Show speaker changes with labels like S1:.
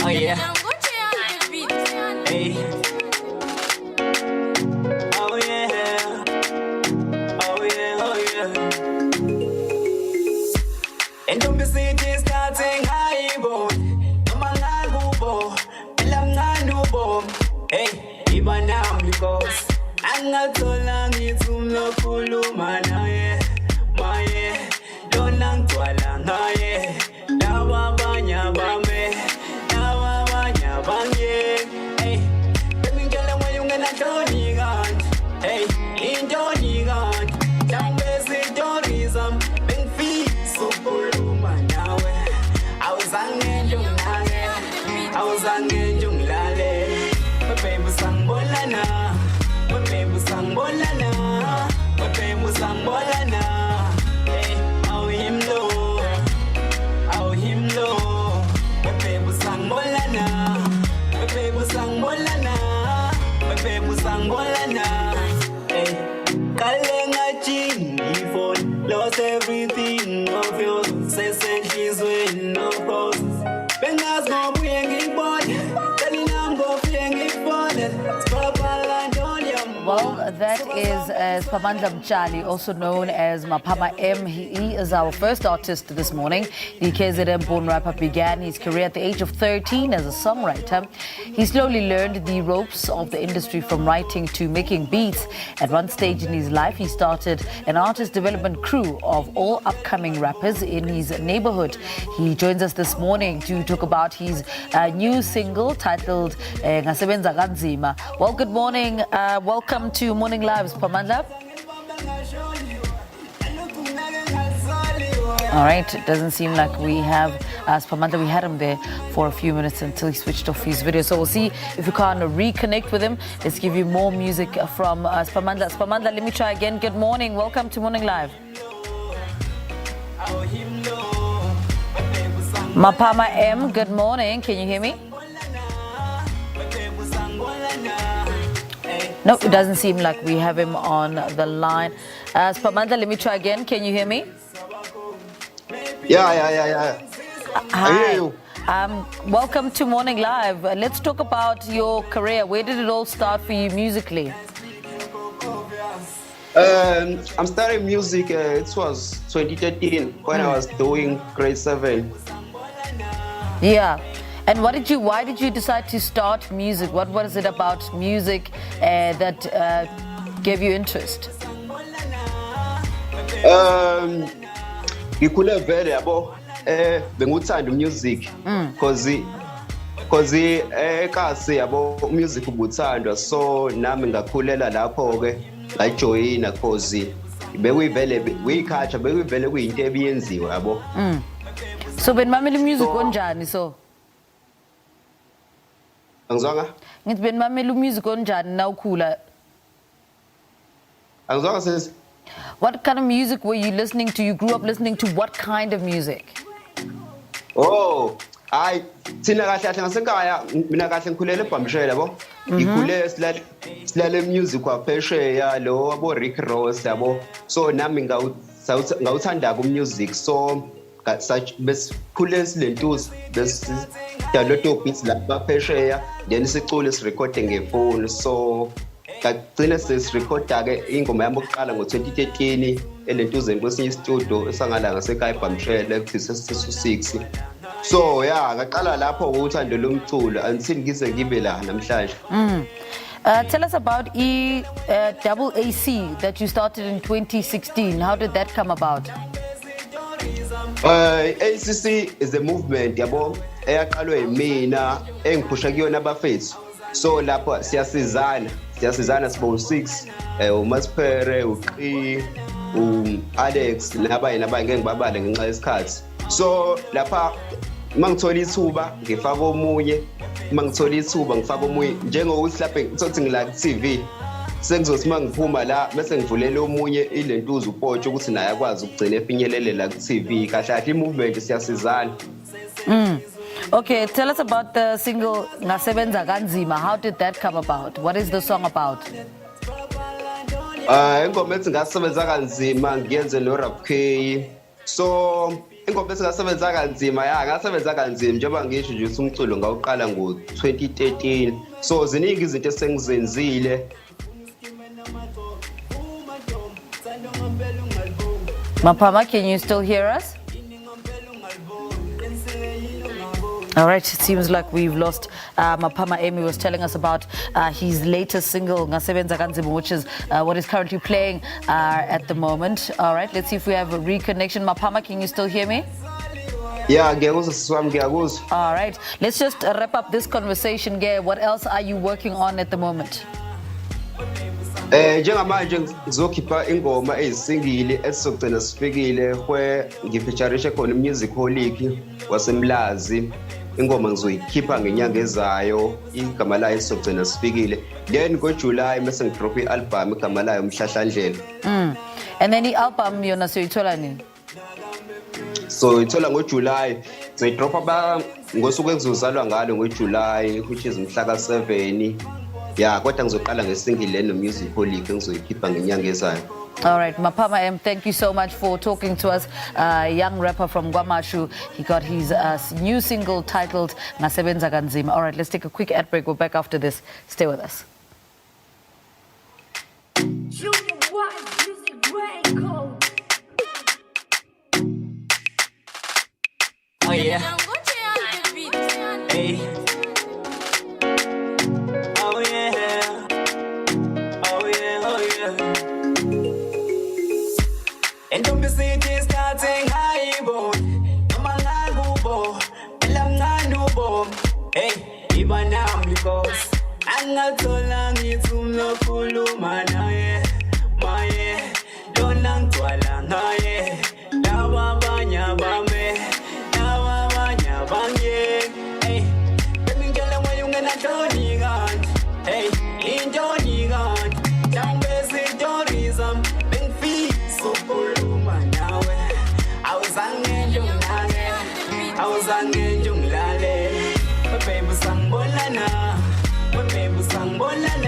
S1: Oh yeah. Hey. Oh yeah. Oh yeah. Oh yeah. And don't be city starting high boy. Amangagubo. Elanganubo. Hey, even now because Angatola ngitsumlo kuluma naye. Maye. Donang twala ngaye. Dawa banya bame. Hey, baby girl, I'm way younger than Tony God. Hey, in Tony God. Down basic tourism, big feet, so cool, man. Now, I was hanging young lale. I was hanging young lale. My baby sang bolana. My baby sang bolana. My baby sang bolana. Hey, how him low. How him low. My baby sang bolana. My baby sang bolana. My baby sang bolana. Hey, Kalenga Chini phone lost everything of yours. Says she's winning no cost. Bengas go bring it board. Telling I'm go bring it board.
S2: Well, that is Spamandla Mtshali, also known as Mapama M. He is our first artist this morning. The KZN-born rapper began his career at the age of 13 as a songwriter. He slowly learned the ropes of the industry from writing to making beats. At one stage in his life, he started an artist development crew of all upcoming rappers in his neighborhood. He joins us this morning to talk about his new single titled Ngasebenza Kanzima. Well, good morning. Welcome to Morning Live, Spamandla. All right, it doesn't seem like we have Spamandla. We had him there for a few minutes until he switched off his video. So we'll see if we can reconnect with him. Let's give you more music from Spamandla. Spamandla, let me try again. Good morning. Welcome to Morning Live. Mapama M, good morning. Can you hear me? No, it doesn't seem like we have him on the line. Spamandla, let me try again. Can you hear me?
S3: Yeah.
S2: Hi.
S3: I hear you.
S2: Welcome to Morning Live. Let's talk about your career. Where did it all start for you musically?
S3: I'm starting music. It was 2013 when I was doing grade 7.
S2: Yeah. And why did you decide to start music? What was it about music that gave you interest?
S3: Ngikhule vele yabo benguthanda music because ekasi yabo music ubuthandwa, so nami ngakhulela lapho ke ngajoyina cause bekuyivele kuyikhatsha bekuyivele kuyinto ebiyenziwa yabo.
S2: So benimamela music onjani so?
S3: Angizwanga?
S2: Ngithi benimamela music onjani na ukhula?
S3: Angizwanga sis.
S2: What kind of music were you listening to? You grew up listening to what kind of music?
S3: Oh, thina kahle kahle ngasekhaya mina kahle ngikhulele eBhamshela yabo. Ngikhule silale music kwaphesheya lo abo Rick Ross yabo. So nami ngawuthanda ku music, so besikhule silentuzi besidaloto beats lapha phesheya, then sicule sirecorde ngefoni. So ngagcina sesirecorda ke ingoma yami yokuqala ngo2013 elentuzeni kwesinye studio esangala ngasekhaya eBhamshela ku6. So yeah, ngaqala lapho ukuthanda lo mculo until ngize ngibe la namhlanje.
S2: Tell us about EAAC that you started in 2016. How did that come about?
S3: ACC is a movement yabo eyaqalwe yimina engiphusha kuyona abafethu. So lapho siyasizana sibo 6 uMaspere, uQi, Alex nabanye ngeke ngibabale ngenxa yesikhathi. So lapha mangithola ithuba ngifaka omunye, mangithola ithuba ngifaka omunye njengokuthi lapha ngithothi ngila TV sengizothi mangiphuma la bese ngivulela omunye ilentuza uPotsho ukuthi naye akwazi ukugcina efinyelelela ku TV. Kahle kahle i-movement siyasizana.
S2: Okay, tell us about the single Ngasebenza Kanzima. How did that come about? What is the song about?
S3: Ingoma ethi ngasebenza kanzima ngiyenze no Rap K. So ingoma ethi ngasebenza kanzima ngasebenza kanzima njengoba ngisho nje ukuthi umculo ngawuqala ngo-2013. So ziningi izinto esengizenzile.
S2: Mapama, can you still hear us? All right, it seems like we've lost Mapama. Amy was telling us about his latest single, Ngasebenza Kanzima, which is what is currently playing at the moment. All right, let's see if we have a reconnection. Mapama, can you still hear me?
S3: Yeah, ngiyakuzwa.
S2: All right, let's just wrap up this conversation, Gay. What else are you working on at the moment?
S3: Njengamanje ngizokhipha ingoma ezisingile esizogcina sifikile where ngifeatureishe khona uMusicaholic waseMlazi. Ingoma ngizoyikhipha ngenyanga ezayo, igama layo esizogcina sifikile. Then ngoJuly bese ngidrop i-album igama layo Mhlahlandlela.
S2: And then the album yona soyithola nini?
S3: So ithola ngoJuly. Ngizodropa ngosuku engizozalwa ngalo ngoJuly, which is mhla ka-7. Yeah, kodwa ngizoqala ngesingle leno Musicaholic engizoyikhipha ngenyanga ezayo.
S2: All right, Mapama M, thank you so much for talking to us. Young rapper from Kwamashu. He got his new single titled Ngasebenza Kanzima. All right, let's take a quick ad break. We're back after this. Stay with us.
S1: Oh yeah. Hey. Oh yeah. Oh yeah. Oh yeah. And don't be city starting high boat. Mangagubo. Elanganubo. Hey, even now because Angatolang itumno kuluma na ye. Maye. Donang twala na ye. Dawa banya bame. Hey, baby girl, why you gonna Johnny God? Hey, in Johnny God. Down basic tourism, big feet, so cool, man. Now, I was hanging young lale. I was hanging young lale. My baby sang bolana. My baby sang bolana.